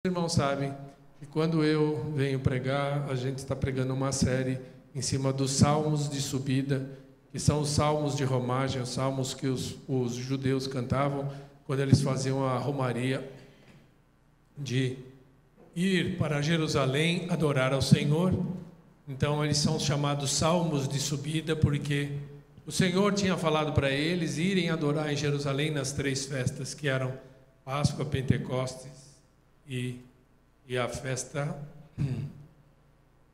Os irmãos sabem que quando eu venho pregar, a gente está pregando uma série em cima dos salmos de subida, que são os salmos de romagem, os salmos que os judeus cantavam quando eles faziam a romaria de ir para Jerusalém adorar ao Senhor. Então eles são chamados salmos de subida porque o Senhor tinha falado para eles irem adorar em Jerusalém nas 3 festas, que eram Páscoa, Pentecostes e a festa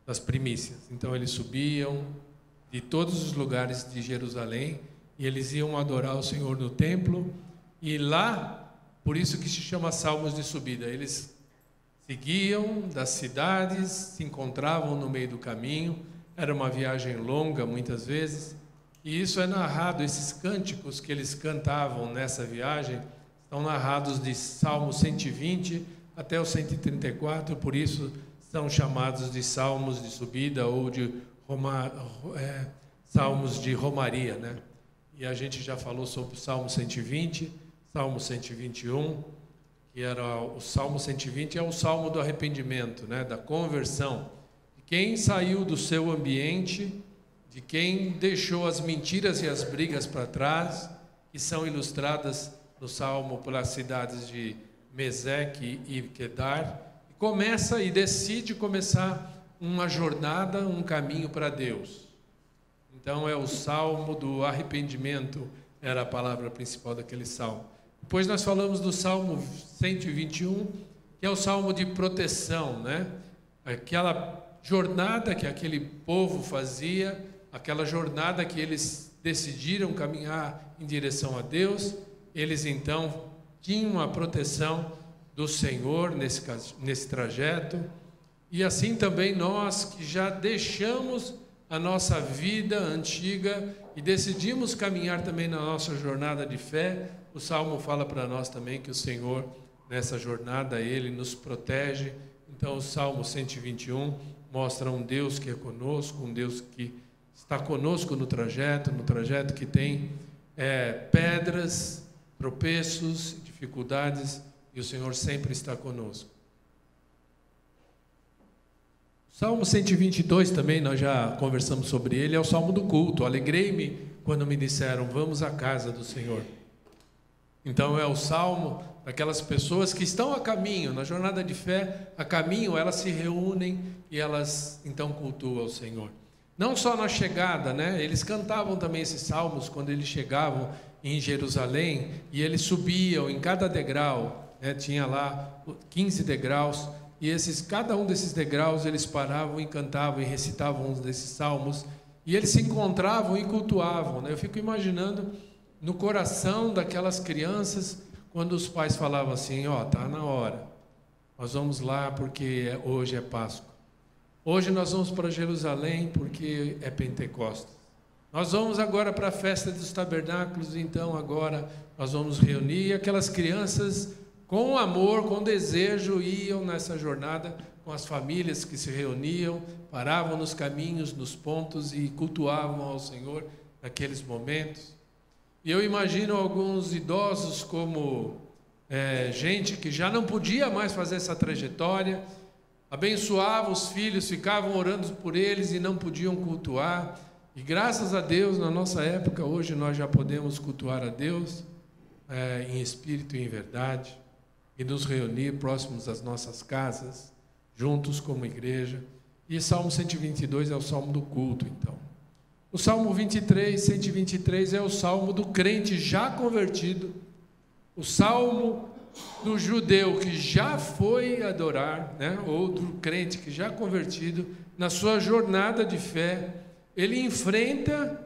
das primícias. Então eles subiam de todos os lugares de Jerusalém e eles iam adorar o Senhor no templo. E lá, por isso que se chama salmos de subida, eles seguiam das cidades, se encontravam no meio do caminho. Era uma viagem longa muitas vezes, e isso é narrado, esses cânticos que eles cantavam nessa viagem estão narrados de Salmo 120 até o 134, por isso são chamados de salmos de subida ou de salmos de romaria, né? E a gente já falou sobre o Salmo 120, Salmo 121, que era o Salmo 120 é o Salmo do arrependimento, né? Da conversão, de quem saiu do seu ambiente, de quem deixou as mentiras e as brigas para trás, que são ilustradas no Salmo pelas cidades de Meseque e Quedar, e começa e decide começar uma jornada, um caminho para Deus. Então é o salmo do arrependimento, era a palavra principal daquele salmo. Depois nós falamos do Salmo 121, que é o salmo de proteção, né? Aquela jornada que aquele povo fazia, aquela jornada que eles decidiram caminhar em direção a Deus, eles então tinham a proteção do Senhor nesse trajeto. E assim também nós que já deixamos a nossa vida antiga e decidimos caminhar também na nossa jornada de fé, o Salmo fala para nós também que o Senhor, nessa jornada, Ele nos protege. Então o Salmo 121 mostra um Deus que é conosco, um Deus que está conosco no trajeto que tem pedras, tropeços, dificuldades, e o Senhor sempre está conosco. O Salmo 122 também, nós já conversamos sobre ele, é o Salmo do culto. Alegrei-me quando me disseram, vamos à casa do Senhor. Então é o Salmo daquelas pessoas que estão a caminho, na jornada de fé, a caminho, elas se reúnem e elas então cultuam ao Senhor. Não só na chegada, né? Eles cantavam também esses salmos quando eles chegavam em Jerusalém e eles subiam em cada degrau, né? Tinha lá 15 degraus e cada um desses degraus eles paravam e cantavam e recitavam um desses salmos e eles se encontravam e cultuavam, né? Eu fico imaginando no coração daquelas crianças quando os pais falavam assim, tá na hora, nós vamos lá porque hoje é Páscoa. Hoje nós vamos para Jerusalém porque é Pentecostes. Nós vamos agora para a festa dos tabernáculos, então agora nós vamos reunir. E aquelas crianças, com amor, com desejo, iam nessa jornada com as famílias que se reuniam, paravam nos caminhos, nos pontos e cultuavam ao Senhor naqueles momentos. E eu imagino alguns idosos como gente que já não podia mais fazer essa trajetória, abençoava os filhos, ficavam orando por eles e não podiam cultuar. E graças a Deus, na nossa época, hoje nós já podemos cultuar a Deus em espírito e em verdade, e nos reunir próximos às nossas casas, juntos como igreja. E Salmo 122 é o Salmo do culto, então. O Salmo 123 é o Salmo do crente já convertido, o Salmo do judeu que já foi adorar, né? Ou do crente que já convertido, na sua jornada de fé, ele enfrenta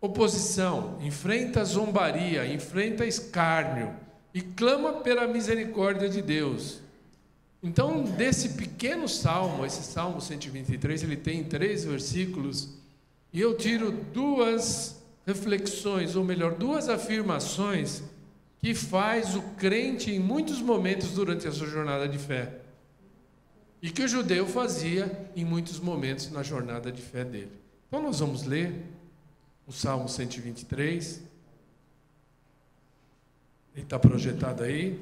oposição, enfrenta zombaria, enfrenta escárnio e clama pela misericórdia de Deus. Então, desse pequeno salmo, esse Salmo 123, ele tem 3 versículos, e eu tiro 2 reflexões, ou melhor, 2 afirmações que faz o crente em muitos momentos durante a sua jornada de fé. E que o judeu fazia em muitos momentos na jornada de fé dele. Então nós vamos ler o Salmo 123. Ele está projetado aí.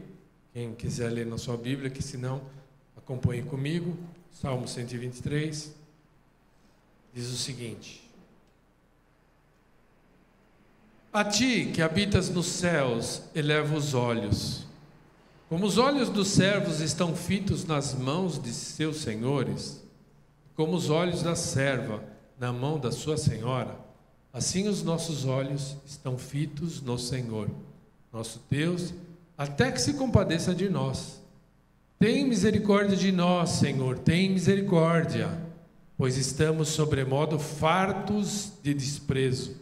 Quem quiser ler na sua Bíblia, que senão acompanhe comigo. Salmo 123 diz o seguinte: A ti que habitas nos céus, eleva os olhos. Como os olhos dos servos estão fitos nas mãos de seus senhores, como os olhos da serva na mão da sua senhora, assim os nossos olhos estão fitos no Senhor, nosso Deus, até que se compadeça de nós. Tem misericórdia de nós, Senhor, tem misericórdia, pois estamos sobremodo fartos de desprezo.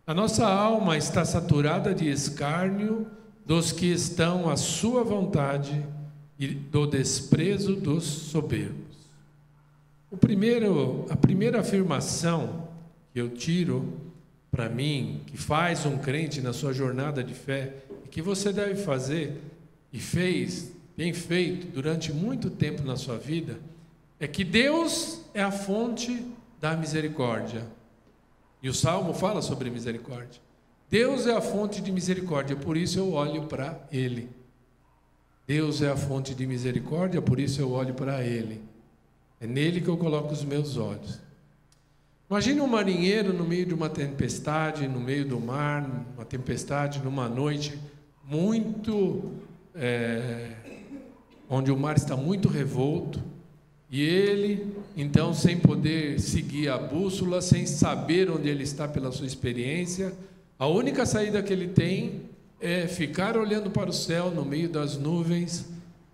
A nossa alma está saturada de escárnio dos que estão à sua vontade e do desprezo dos soberbos. A primeira afirmação que eu tiro para mim, que faz um crente na sua jornada de fé, e que você deve fazer, e tem feito durante muito tempo na sua vida, é que Deus é a fonte da misericórdia. E o Salmo fala sobre misericórdia. Deus é a fonte de misericórdia, por isso eu olho para Ele. Deus é a fonte de misericórdia, por isso eu olho para Ele. É nele que eu coloco os meus olhos. Imagine um marinheiro no meio de uma tempestade, no meio do mar, uma tempestade, numa noite muito... onde o mar está muito revolto, e ele, então, sem poder seguir a bússola, sem saber onde ele está pela sua experiência, a única saída que ele tem é ficar olhando para o céu no meio das nuvens,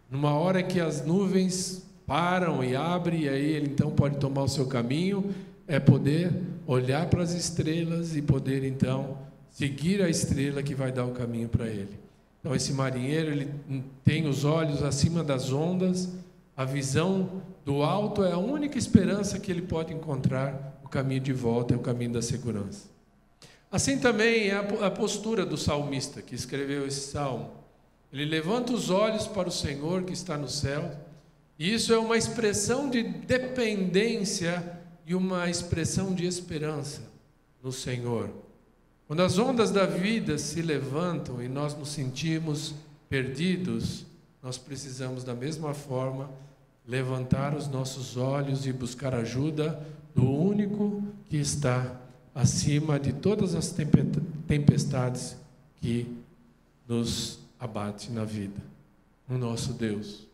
numa hora que as nuvens param e abrem, e aí ele então pode tomar o seu caminho, é poder olhar para as estrelas e poder então seguir a estrela que vai dar o caminho para ele. Então esse marinheiro, ele tem os olhos acima das ondas, a visão do alto é a única esperança que ele pode encontrar, o caminho de volta é o caminho da segurança. Assim também é a postura do salmista que escreveu esse salmo. Ele levanta os olhos para o Senhor que está no céu, e isso é uma expressão de dependência e uma expressão de esperança no Senhor. Quando as ondas da vida se levantam e nós nos sentimos perdidos, nós precisamos da mesma forma levantar os nossos olhos e buscar ajuda do único que está acima de todas as tempestades que nos abatem na vida. O nosso Deus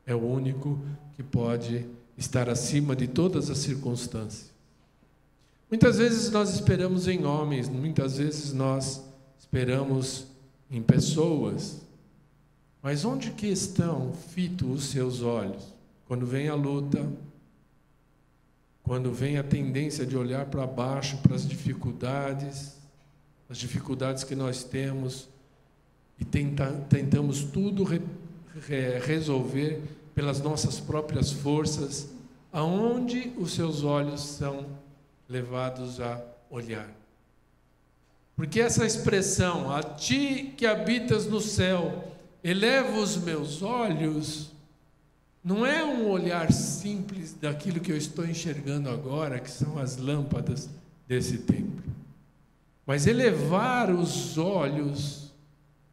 é o único que pode estar acima de todas as circunstâncias. Muitas vezes nós esperamos em homens, muitas vezes nós esperamos em pessoas, mas onde que estão fitos os seus olhos? Quando vem a luta, quando vem a tendência de olhar para baixo, para as dificuldades que nós temos, e tentamos tudo resolver pelas nossas próprias forças, aonde os seus olhos são levados a olhar. Porque essa expressão, a ti que habitas no céu, eleva os meus olhos, não é um olhar simples daquilo que eu estou enxergando agora, que são as lâmpadas desse templo. Mas elevar os olhos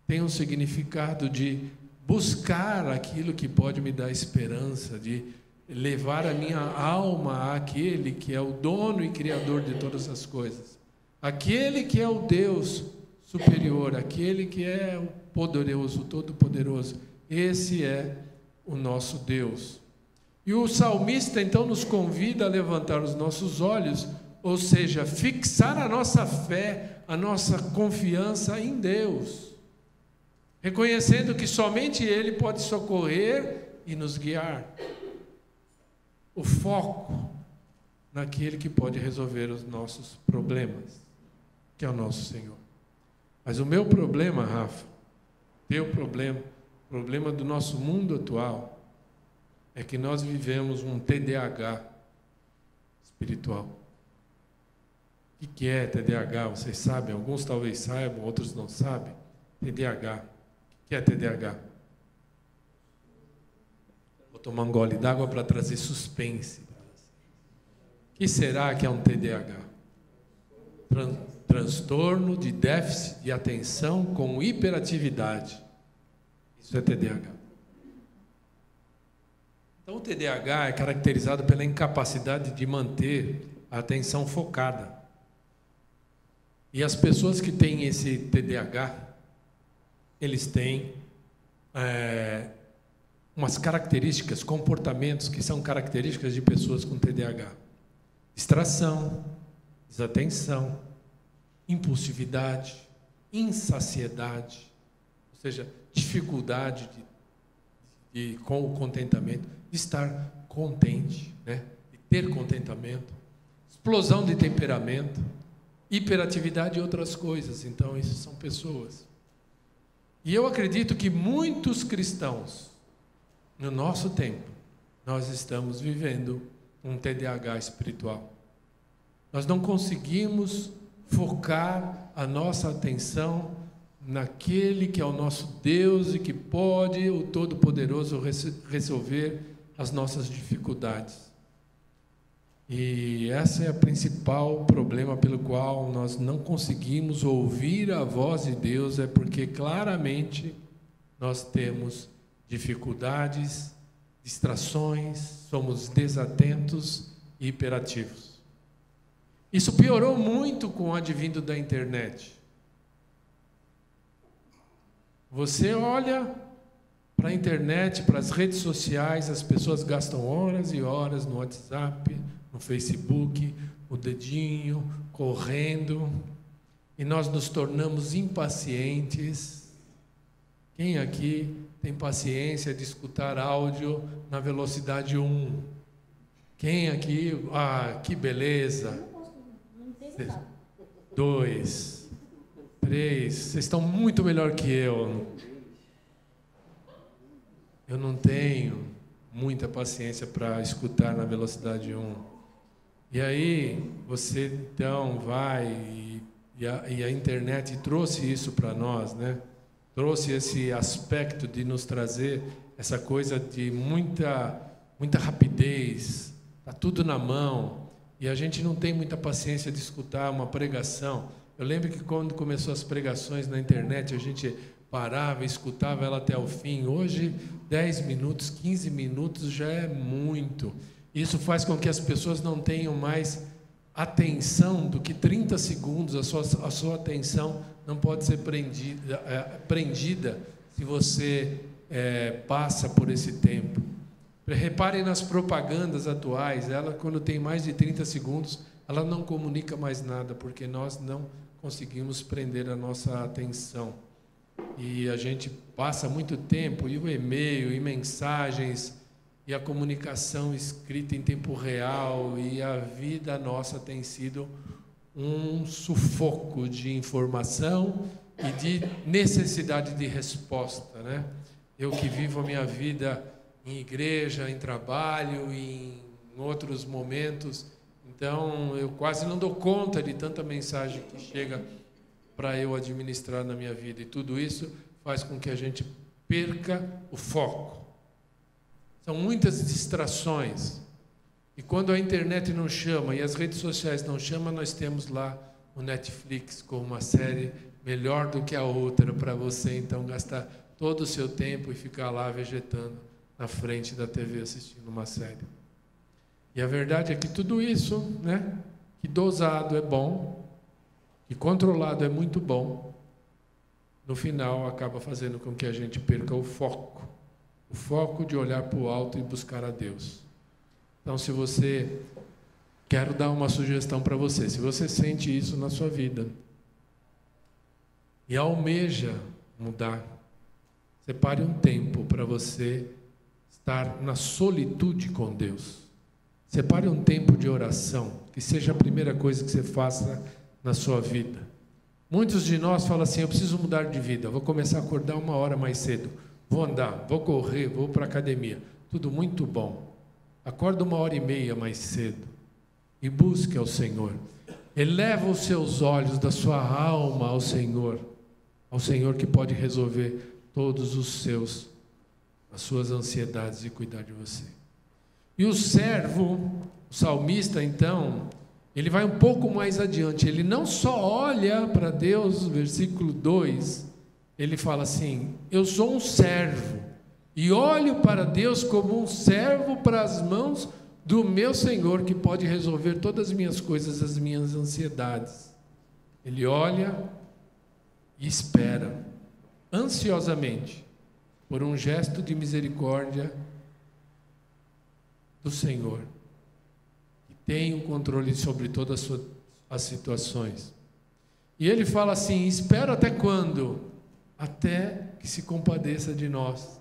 tem um significado de buscar aquilo que pode me dar esperança, de levar a minha alma àquele que é o dono e criador de todas as coisas, aquele que é o Deus superior, aquele que é o poderoso, o todo-poderoso. Esse é o nosso Deus. E o salmista então nos convida a levantar os nossos olhos, ou seja, fixar a nossa fé, a nossa confiança em Deus, reconhecendo que somente Ele pode socorrer e nos guiar. O foco naquele que pode resolver os nossos problemas, que é o nosso Senhor. Mas o meu problema, Rafa, teu problema, o problema do nosso mundo atual, é que nós vivemos um TDAH espiritual. O que é TDAH? Vocês sabem? Alguns talvez saibam, outros não sabem. TDAH. O que é TDAH? Vou tomar um gole d'água para trazer suspense. O que será que é um TDAH? Transtorno de déficit de atenção com hiperatividade. Isso é TDAH. Então, o TDAH é caracterizado pela incapacidade de manter a atenção focada. E as pessoas que têm esse TDAH, eles têm umas características, comportamentos que são características de pessoas com TDAH. Distração, desatenção, impulsividade, insaciedade, ou seja, dificuldade com o contentamento, de estar contente, né? De ter contentamento, explosão de temperamento, hiperatividade e outras coisas. Então, isso são pessoas. E eu acredito que muitos cristãos, no nosso tempo, nós estamos vivendo um TDAH espiritual. Nós não conseguimos focar a nossa atenção naquele que é o nosso Deus e que pode, o Todo-Poderoso, resolver as nossas dificuldades. E esse é o principal problema pelo qual nós não conseguimos ouvir a voz de Deus, é porque claramente nós temos dificuldades, distrações, somos desatentos e hiperativos. Isso piorou muito com o advindo da internet. Você olha para a internet, para as redes sociais, as pessoas gastam horas e horas no WhatsApp, no Facebook, o dedinho, correndo, e nós nos tornamos impacientes. Quem aqui tem paciência de escutar áudio na velocidade 1? Quem aqui? Ah, que beleza! 2, 3, vocês estão muito melhor que eu. Eu não tenho muita paciência para escutar na velocidade 1. E aí, você então vai, e a internet trouxe isso para nós, né? Trouxe esse aspecto de nos trazer essa coisa de muita rapidez, está tudo na mão, e a gente não tem muita paciência de escutar uma pregação. Eu lembro que quando começou as pregações na internet, a gente parava e escutava ela até o fim. Hoje, 10 minutos, 15 minutos já é muito. Isso faz com que as pessoas não tenham mais atenção do que 30 segundos. A sua atenção não pode ser prendida se você passa por esse tempo. Reparem nas propagandas atuais. Ela, quando tem mais de 30 segundos, ela não comunica mais nada, porque nós não conseguimos prender a nossa atenção. E a gente passa muito tempo, e o e-mail, e mensagens, e a comunicação escrita em tempo real, e a vida nossa tem sido um sufoco de informação e de necessidade de resposta, né? Eu que vivo a minha vida em igreja, em trabalho, em outros momentos, então eu quase não dou conta de tanta mensagem que chega para eu administrar na minha vida. E tudo isso faz com que a gente perca o foco. São muitas distrações. E quando a internet não chama e as redes sociais não chamam, nós temos lá o Netflix com uma série melhor do que a outra para você, então, gastar todo o seu tempo e ficar lá vegetando na frente da TV assistindo uma série. E a verdade é que tudo isso, né, que dosado é bom, que controlado é muito bom, no final acaba fazendo com que a gente perca o foco de olhar para o alto e buscar a Deus. Então, se você, quero dar uma sugestão para você, se você sente isso na sua vida e almeja mudar, separe um tempo para você estar na solitude com Deus. Separe um tempo de oração, que seja a primeira coisa que você faça na sua vida. Muitos de nós falam assim: eu preciso mudar de vida, vou começar a acordar 1 hora mais cedo, vou andar, vou correr, vou para a academia. Tudo muito bom. Acorda 1h30 mais cedo e busque ao Senhor. Eleva os seus olhos da sua alma ao Senhor que pode resolver todos as suas ansiedades e cuidar de você. E o servo, o salmista, então, ele vai um pouco mais adiante. Ele não só olha para Deus, versículo 2, ele fala assim: eu sou um servo e olho para Deus como um servo para as mãos do meu Senhor, que pode resolver todas as minhas coisas, as minhas ansiedades. Ele olha e espera ansiosamente por um gesto de misericórdia do Senhor, que tem o controle sobre todas as situações. E ele fala assim: espero até quando? Até que se compadeça de nós.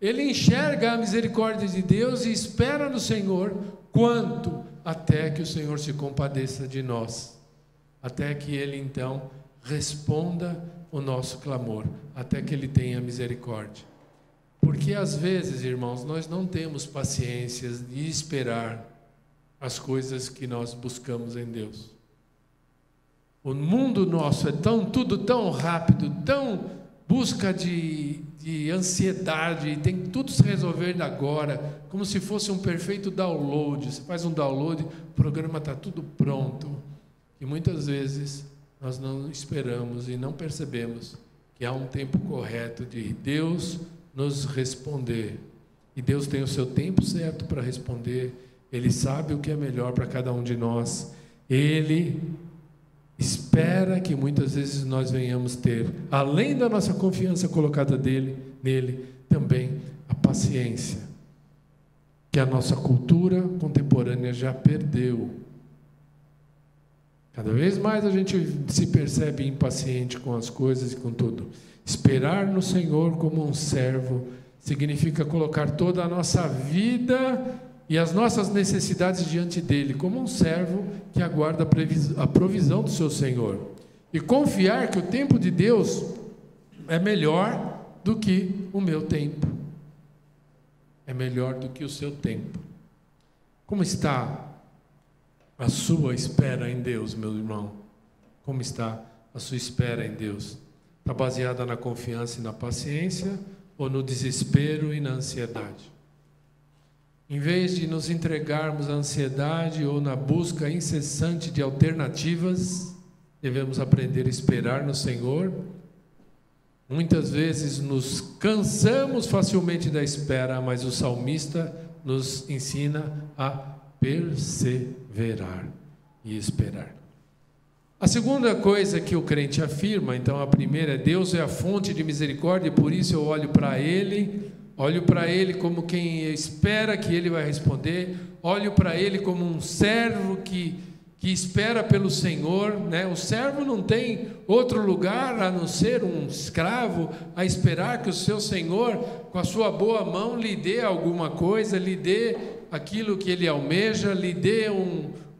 Ele enxerga a misericórdia de Deus e espera no Senhor. Quanto? Até que o Senhor se compadeça de nós, até que Ele então responda o nosso clamor, até que Ele tenha misericórdia. Porque às vezes, irmãos, nós não temos paciência de esperar as coisas que nós buscamos em Deus. O mundo nosso é tudo tão rápido, tão busca de ansiedade, tem que tudo se resolver agora, como se fosse um perfeito download. Você faz um download, o programa está tudo pronto. E muitas vezes nós não esperamos e não percebemos que há um tempo correto de Deus nos responder. E Deus tem o seu tempo certo para responder. Ele sabe o que é melhor para cada um de nós. Ele espera que muitas vezes nós venhamos ter, além da nossa confiança colocada nele, também a paciência, que a nossa cultura contemporânea já perdeu. Cada vez mais a gente se percebe impaciente com as coisas e com tudo. Esperar no Senhor como um servo significa colocar toda a nossa vida e as nossas necessidades diante dele, como um servo que aguarda a provisão do seu Senhor. E confiar que o tempo de Deus é melhor do que o meu tempo. É melhor do que o seu tempo. Como está a sua espera em Deus, meu irmão? Como está a sua espera em Deus? Está baseada na confiança e na paciência, ou no desespero e na ansiedade? Em vez de nos entregarmos à ansiedade ou na busca incessante de alternativas, devemos aprender a esperar no Senhor. Muitas vezes nos cansamos facilmente da espera, mas o salmista nos ensina a perseverar e esperar. A segunda coisa que o crente afirma, então a primeira é: Deus é a fonte de misericórdia, e por isso eu olho para Ele como quem espera que Ele vai responder, olho para Ele como um servo que espera pelo Senhor, né? O servo não tem outro lugar a não ser um escravo, a esperar que o seu Senhor, com a sua boa mão, lhe dê alguma coisa, lhe dê aquilo que ele almeja, lhe dê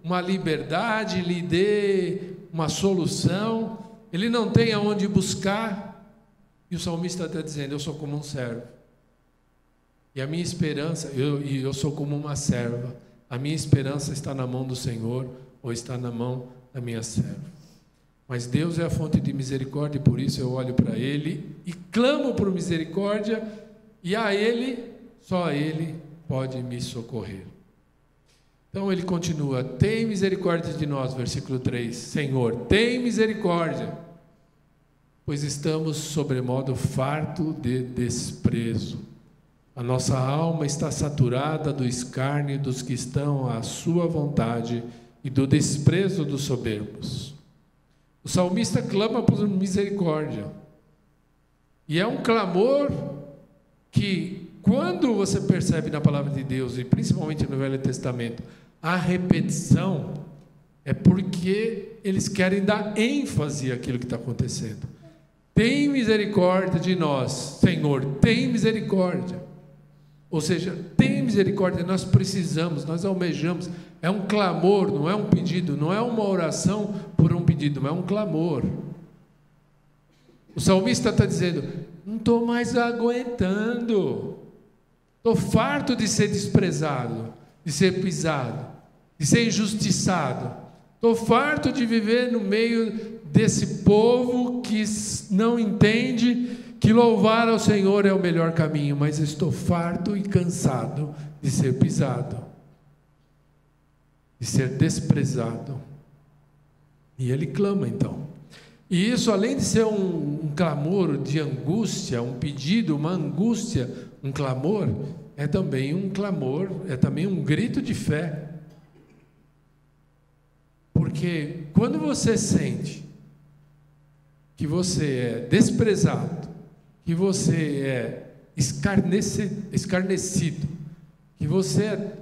uma liberdade, lhe dê uma solução. Ele não tem aonde buscar, e o salmista está dizendo: eu sou como um servo. E a minha esperança, eu sou como uma serva, a minha esperança está na mão do Senhor, ou está na mão da minha serva. Mas Deus é a fonte de misericórdia, e por isso eu olho para Ele e clamo por misericórdia, e a Ele, só a Ele pode me socorrer. Então ele continua: tem misericórdia de nós, versículo 3, Senhor, tem misericórdia, pois estamos sobremodo farto de desprezo. A nossa alma está saturada do escárnio dos que estão à sua vontade e do desprezo dos soberbos. O salmista clama por misericórdia. E é um clamor que, quando você percebe na palavra de Deus, e principalmente no Velho Testamento, a repetição, é porque eles querem dar ênfase àquilo que está acontecendo. Tem misericórdia de nós, Senhor, tem misericórdia. Ou seja, tem misericórdia, nós precisamos, nós almejamos. É um clamor, não é um pedido, não é uma oração por um pedido, mas é um clamor. O salmista está dizendo: não estou mais aguentando, estou farto de ser desprezado, de ser pisado, de ser injustiçado. Estou farto de viver no meio desse povo que não entende que louvar ao Senhor é o melhor caminho, mas estou farto e cansado de ser pisado, de ser desprezado. E ele clama então. E isso, além de ser um clamor de angústia, um pedido, uma angústia um clamor, é também um clamor, é também um grito de fé. Porque quando você sente que você é desprezado, que você é escarnecido, que você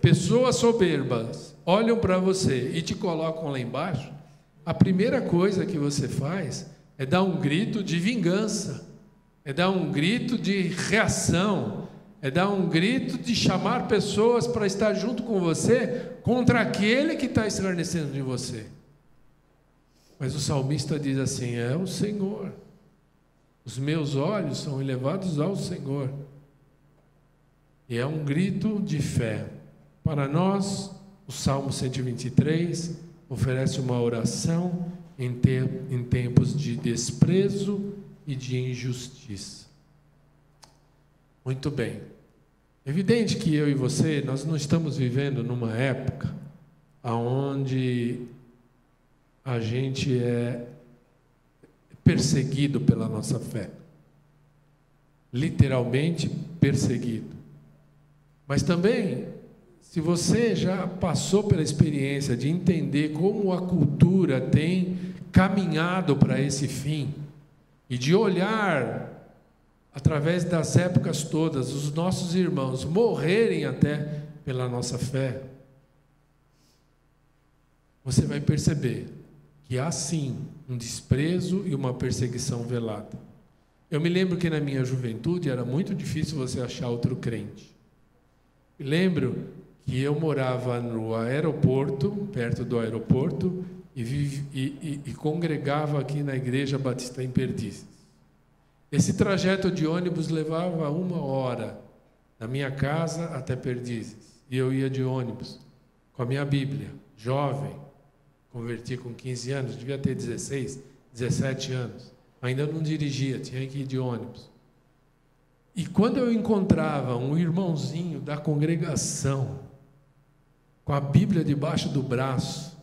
pessoas soberbas olham para você e te colocam lá embaixo, a primeira coisa que você faz é dar um grito de vingança, é dar um grito de reação, é dar um grito de chamar pessoas para estar junto com você contra aquele que está escarnecendo de você. Mas o salmista diz assim: é o Senhor, os meus olhos são elevados ao Senhor. E é um grito de fé. Para nós, o Salmo 123 oferece uma oração em tempos de desprezo e de injustiça. Muito bem. Evidente que eu e você, nós não estamos vivendo numa época onde a gente é perseguido pela nossa fé. Literalmente perseguido. Mas também, se você já passou pela experiência de entender como a cultura tem caminhado para esse fim, e de olhar, através das épocas todas, os nossos irmãos morrerem até pela nossa fé, você vai perceber que há sim um desprezo e uma perseguição velada. Eu me lembro que na minha juventude era muito difícil você achar outro crente. Me lembro que eu morava no aeroporto, perto do aeroporto, e congregava aqui na Igreja Batista em Perdizes. Esse trajeto de ônibus levava 1 hora, da minha casa até Perdizes. E eu ia de ônibus, com a minha Bíblia, jovem, converti com 15 anos, devia ter 16, 17 anos. Ainda não dirigia, tinha que ir de ônibus. E quando eu encontrava um irmãozinho da congregação, com a Bíblia debaixo do braço,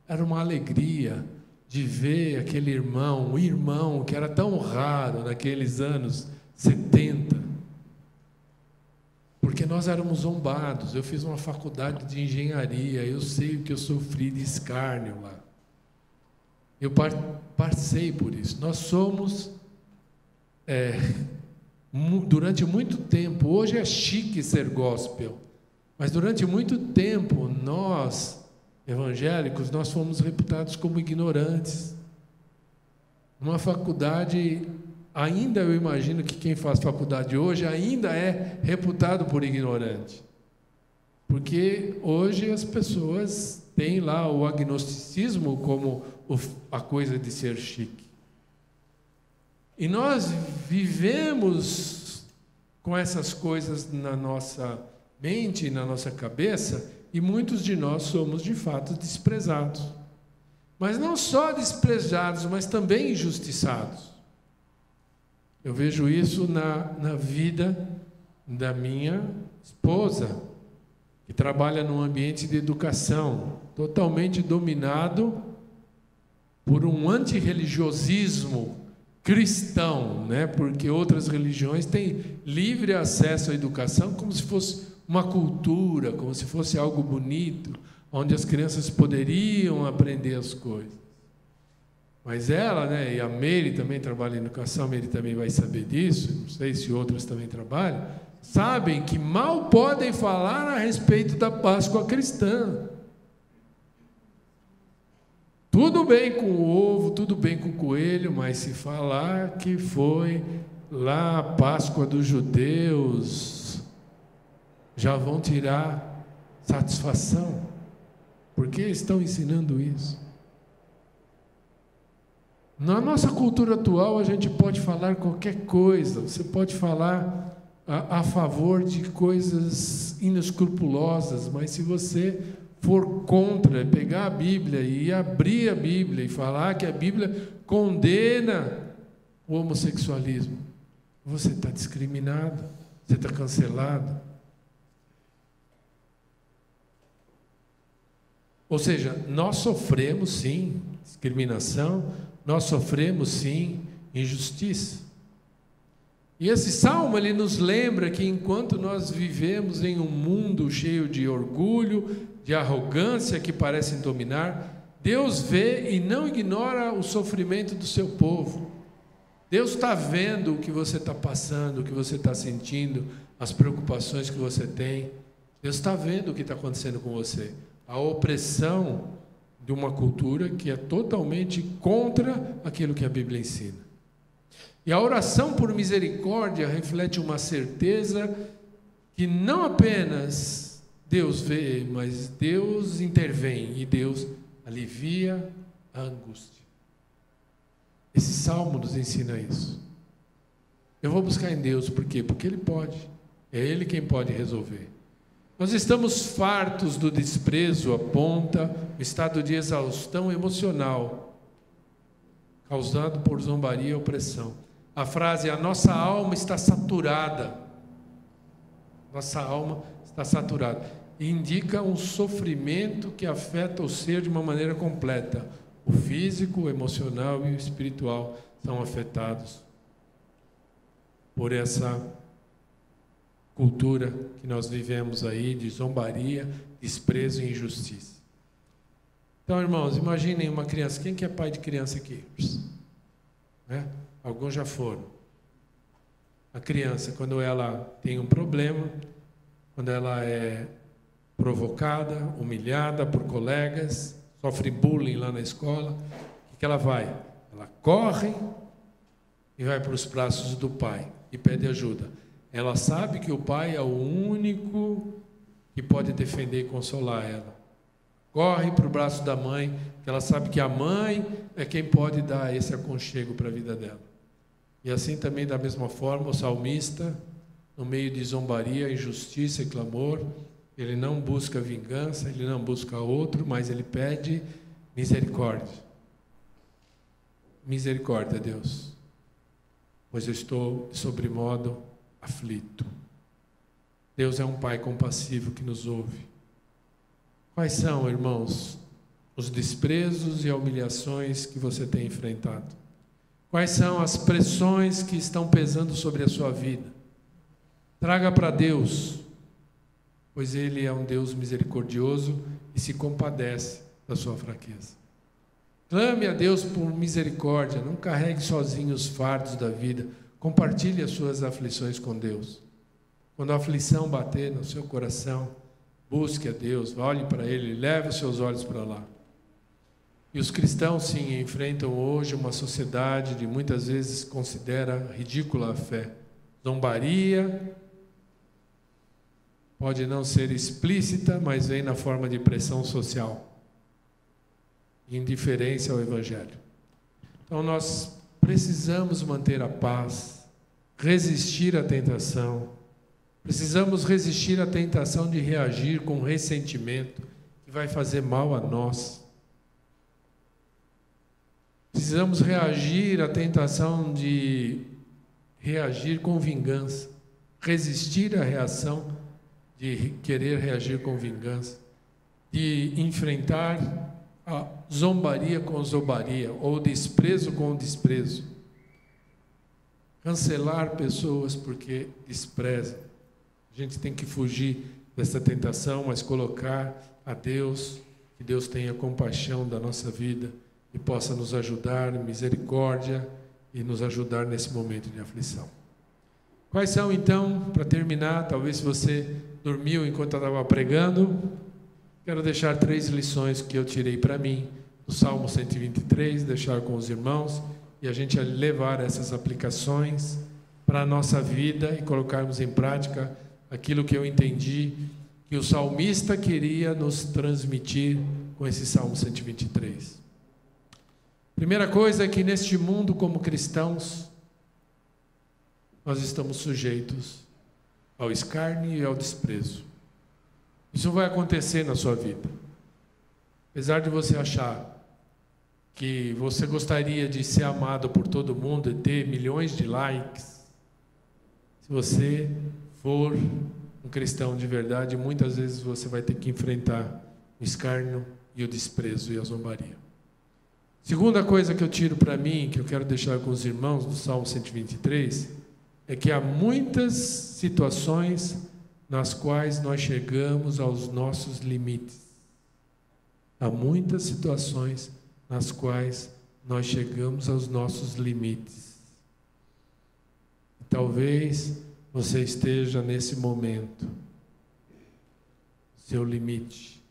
era uma alegria de ver aquele irmão, um irmão que era tão raro naqueles anos 70, porque nós éramos zombados. Eu fiz uma faculdade de engenharia, eu sei o que eu sofri de escárnio lá. Eu passei por isso. Nós somos, durante muito tempo, hoje é chique ser gospel, mas durante muito tempo nós, evangélicos, nós fomos reputados como ignorantes. Numa faculdade, ainda eu imagino que quem faz faculdade hoje ainda é reputado por ignorante. Porque hoje as pessoas têm lá o agnosticismo como a coisa de ser chique. E nós vivemos com essas coisas na nossa mente, na nossa cabeça, e muitos de nós somos de fato desprezados. Mas não só desprezados, mas também injustiçados. Eu vejo isso na vida da minha esposa, que trabalha num ambiente de educação, totalmente dominado por um antirreligiosismo cristão, né? Porque outras religiões têm livre acesso à educação como se fosse uma cultura, como se fosse algo bonito, onde as crianças poderiam aprender as coisas. Mas ela, né, e a Meire também trabalha em educação, a Meire também vai saber disso, não sei se outras também trabalham, sabem que mal podem falar a respeito da Páscoa cristã. Tudo bem com o ovo, tudo bem com o coelho, mas se falar que foi lá a Páscoa dos judeus, já vão tirar satisfação, porque estão ensinando isso. Na nossa cultura atual, a gente pode falar qualquer coisa, você pode falar a favor de coisas inescrupulosas, mas se você for contra, pegar a Bíblia e abrir a Bíblia e falar que a Bíblia condena o homossexualismo, você está discriminado, você está cancelado. Ou seja, nós sofremos sim discriminação, nós sofremos sim injustiça. E esse salmo, ele nos lembra que enquanto nós vivemos em um mundo cheio de orgulho, de arrogância que parecem dominar, Deus vê e não ignora o sofrimento do seu povo. Deus está vendo o que você está passando, o que você está sentindo, as preocupações que você tem. Deus está vendo o que está acontecendo com você. A opressão de uma cultura que é totalmente contra aquilo que a Bíblia ensina. E a oração por misericórdia reflete uma certeza que não apenas Deus vê, mas Deus intervém e Deus alivia a angústia. Esse salmo nos ensina isso. Eu vou buscar em Deus, por quê? Porque Ele pode. É Ele quem pode resolver. Nós estamos fartos do desprezo, aponta o estado de exaustão emocional causado por zombaria e opressão. A frase, a nossa alma está saturada. Nossa alma está saturada. E indica um sofrimento que afeta o ser de uma maneira completa. O físico, o emocional e o espiritual são afetados por essa cultura que nós vivemos aí de zombaria, desprezo e injustiça. Então, irmãos, imaginem uma criança. Quem que é pai de criança aqui? Né? Alguns já foram. A criança, quando ela tem um problema, quando ela é provocada, humilhada por colegas, sofre bullying lá na escola, o que ela vai? Ela corre e vai para os braços do pai e pede ajuda. Ela sabe que o pai é o único que pode defender e consolar ela. Corre para o braço da mãe, que ela sabe que a mãe é quem pode dar esse aconchego para a vida dela. E assim também, da mesma forma, o salmista, no meio de zombaria, injustiça e clamor, ele não busca vingança, ele não busca outro, mas ele pede misericórdia. Misericórdia, Deus, pois eu estou de sobremodo aflito. Deus é um Pai compassivo que nos ouve. Quais são, irmãos, os desprezos e humilhações que você tem enfrentado? Quais são as pressões que estão pesando sobre a sua vida? Traga para Deus, pois Ele é um Deus misericordioso e se compadece da sua fraqueza. Clame a Deus por misericórdia, não carregue sozinho os fardos da vida, compartilhe as suas aflições com Deus. Quando a aflição bater no seu coração, busque a Deus, olhe para Ele, leve os seus olhos para lá. E os cristãos, sim, enfrentam hoje uma sociedade que muitas vezes considera ridícula a fé. Zombaria pode não ser explícita, mas vem na forma de pressão social. Indiferença ao Evangelho. Então nós precisamos manter a paz, resistir à tentação. Precisamos resistir à tentação de reagir com ressentimento, que vai fazer mal a nós. Precisamos reagir à tentação de reagir com vingança, resistir à reação de querer reagir com vingança, de enfrentar a zombaria com zombaria, ou o desprezo com o desprezo. Cancelar pessoas porque desprezam. A gente tem que fugir dessa tentação, mas colocar a Deus, que Deus tenha compaixão da nossa vida e possa nos ajudar, misericórdia, e nos ajudar nesse momento de aflição. Quais são, então, para terminar, talvez se você dormiu enquanto eu estava pregando, quero deixar 3 lições que eu tirei para mim, do Salmo 123, deixar com os irmãos, e a gente levar essas aplicações para a nossa vida e colocarmos em prática aquilo que eu entendi que o salmista queria nos transmitir com esse Salmo 123. Primeira coisa é que neste mundo, como cristãos, nós estamos sujeitos ao escárnio e ao desprezo. Isso vai acontecer na sua vida. Apesar de você achar que você gostaria de ser amado por todo mundo e ter milhões de likes, se você for um cristão de verdade, muitas vezes você vai ter que enfrentar o escárnio e o desprezo e a zombaria. Segunda coisa que eu tiro para mim, que eu quero deixar com os irmãos do Salmo 123, é que há muitas situações nas quais nós chegamos aos nossos limites. Há muitas situações nas quais nós chegamos aos nossos limites. Talvez você esteja nesse momento, seu limite.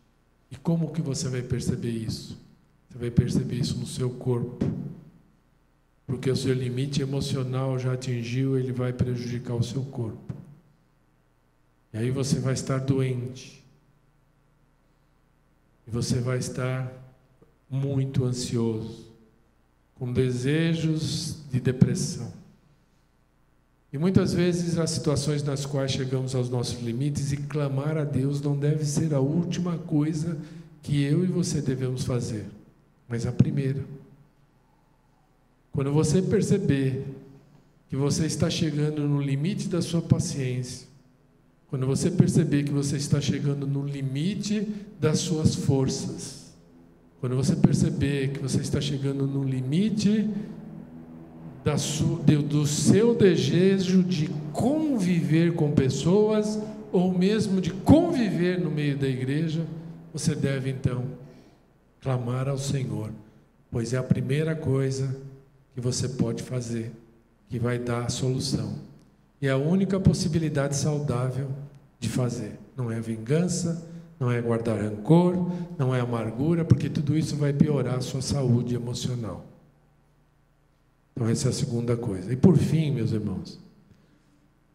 E como que você vai perceber isso? Você vai perceber isso no seu corpo. Porque o seu limite emocional já atingiu, ele vai prejudicar o seu corpo. E aí você vai estar doente. E você vai estar muito ansioso, com desejos de depressão. E muitas vezes as situações nas quais chegamos aos nossos limites, e clamar a Deus não deve ser a última coisa que eu e você devemos fazer, mas a primeira. Quando você perceber que você está chegando no limite da sua paciência, quando você perceber que você está chegando no limite das suas forças, quando você perceber que você está chegando no limite do seu desejo de conviver com pessoas, ou mesmo de conviver no meio da igreja, você deve então clamar ao Senhor, pois é a primeira coisa que você pode fazer, que vai dar a solução. E é a única possibilidade saudável de fazer. Não é vingança, não é guardar rancor, não é amargura, porque tudo isso vai piorar a sua saúde emocional. Então essa é a segunda coisa. E por fim, meus irmãos,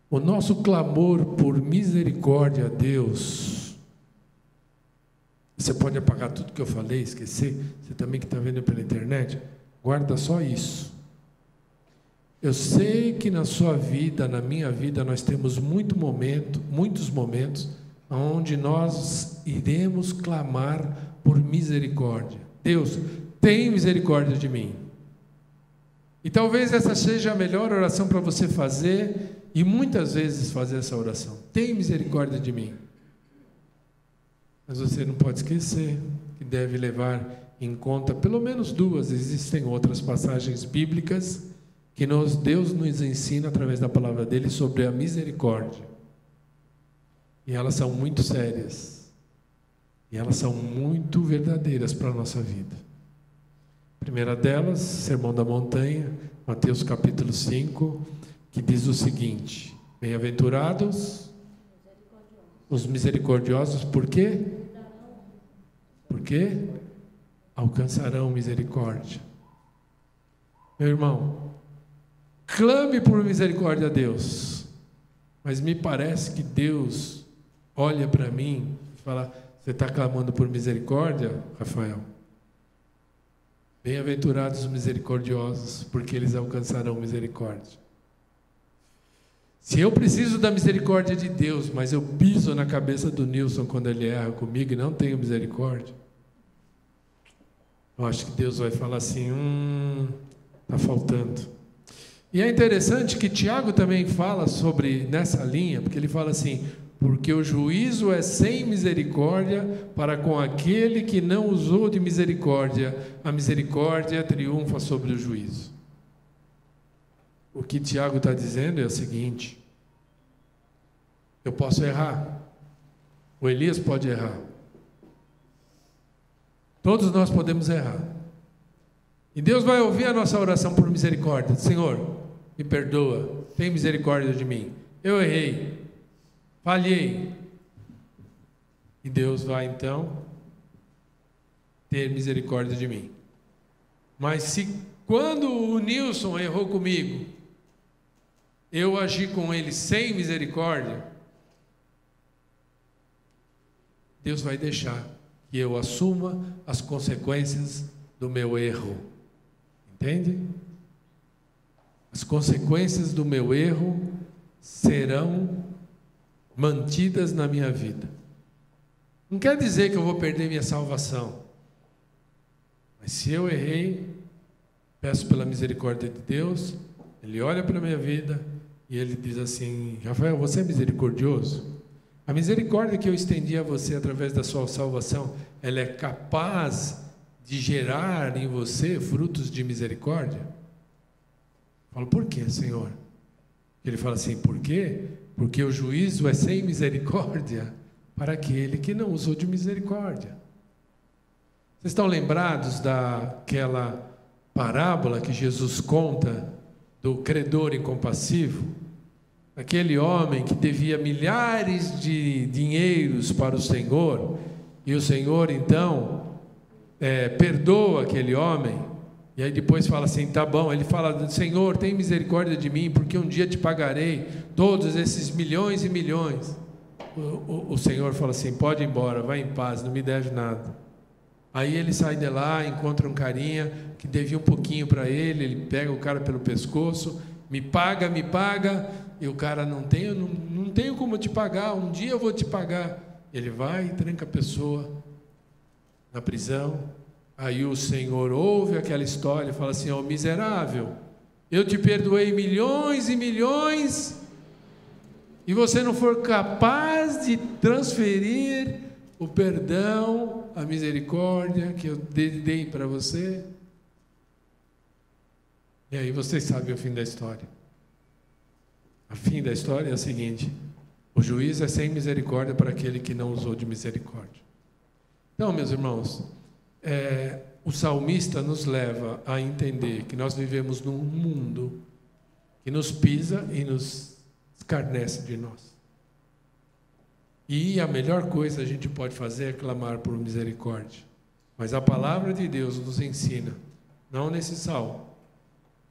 o nosso clamor por misericórdia a Deus, você pode apagar tudo que eu falei, esquecer, você também que está vendo pela internet, guarda só isso. Eu sei que na sua vida, na minha vida, nós temos muitos momentos onde nós iremos clamar por misericórdia. Deus, tem misericórdia de mim. E talvez essa seja a melhor oração para você fazer, e muitas vezes fazer essa oração. Tem misericórdia de mim. Mas você não pode esquecer que deve levar em conta pelo menos duas. Existem outras passagens bíblicas que Deus nos ensina através da palavra dele sobre a misericórdia. E elas são muito sérias. E elas são muito verdadeiras para a nossa vida. A primeira delas, Sermão da Montanha, Mateus capítulo 5, que diz o seguinte: bem-aventurados os misericordiosos, por quê? Porque alcançarão misericórdia. Meu irmão, clame por misericórdia a Deus, mas me parece que Deus olha para mim e fala: você está clamando por misericórdia, Rafael? Bem-aventurados os misericordiosos, porque eles alcançarão misericórdia. Se eu preciso da misericórdia de Deus, mas eu piso na cabeça do Nilson quando ele erra comigo e não tenho misericórdia, eu acho que Deus vai falar assim: está faltando. E é interessante que Tiago também fala sobre nessa linha, porque ele fala assim: porque o juízo é sem misericórdia para com aquele que não usou de misericórdia, a misericórdia triunfa sobre o juízo. O que Tiago está dizendo é o seguinte: eu posso errar, o Elias pode errar, todos nós podemos errar, e Deus vai ouvir a nossa oração por misericórdia. Senhor, me perdoa, tem misericórdia de mim, eu errei, falhei. E Deus vai então ter misericórdia de mim. Mas se quando o Nilson errou comigo, eu agi com ele sem misericórdia, Deus vai deixar que eu assuma as consequências do meu erro. Entende? As consequências do meu erro serão mantidas na minha vida. Não quer dizer que eu vou perder minha salvação, mas se eu errei, peço pela misericórdia de Deus. Ele olha para a minha vida e ele diz assim: Rafael, você é misericordioso? A misericórdia que eu estendi a você através da sua salvação, ela é capaz de gerar em você frutos de misericórdia? Eu falo: por quê, Senhor? Ele fala assim, por quê? Porque o juízo é sem misericórdia para aquele que não usou de misericórdia. Vocês estão lembrados daquela parábola que Jesus conta do credor incompassivo? Aquele homem que devia milhares de dinheiros para o Senhor, e o Senhor então perdoa aquele homem, e aí depois fala assim, tá bom, ele fala, Senhor, tem misericórdia de mim, porque um dia te pagarei todos esses milhões e milhões. O Senhor fala assim, pode ir embora, vai em paz, não me deve nada. Aí ele sai de lá, encontra um carinha que devia um pouquinho para ele pega o cara pelo pescoço, me paga, e o cara, não tenho como te pagar, um dia eu vou te pagar. Ele vai e tranca a pessoa na prisão. Aí o Senhor ouve aquela história e fala assim, ó, miserável, eu te perdoei milhões e milhões, e você não for capaz de transferir o perdão, a misericórdia que eu dei para você. E aí vocês sabem o fim da história. O fim da história é o seguinte, o juiz é sem misericórdia para aquele que não usou de misericórdia. Então, meus irmãos, o salmista nos leva a entender que nós vivemos num mundo que nos pisa e nos escarnece de nós. E a melhor coisa que a gente pode fazer é clamar por misericórdia. Mas a palavra de Deus nos ensina, não nesse salmo,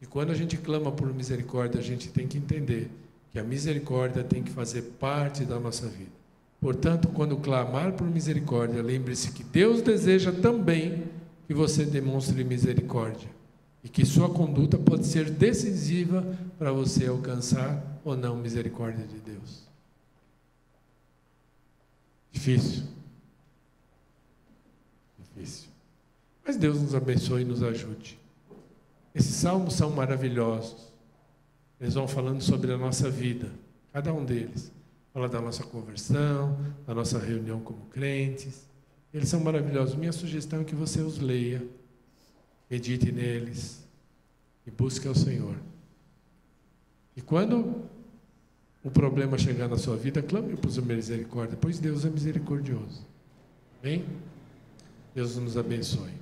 e quando a gente clama por misericórdia, a gente tem que entender que a misericórdia tem que fazer parte da nossa vida. Portanto, quando clamar por misericórdia, lembre-se que Deus deseja também que você demonstre misericórdia e que sua conduta pode ser decisiva para você alcançar ou não misericórdia de Deus. Difícil. Mas Deus nos abençoe e nos ajude. Esses salmos são maravilhosos. Eles vão falando sobre a nossa vida, cada um deles. Fala da nossa conversão, da nossa reunião como crentes. Eles são maravilhosos. Minha sugestão é que você os leia, medite neles e busque ao Senhor. E quando o problema chegar na sua vida, clame por sua misericórdia, pois Deus é misericordioso. Amém? Deus nos abençoe.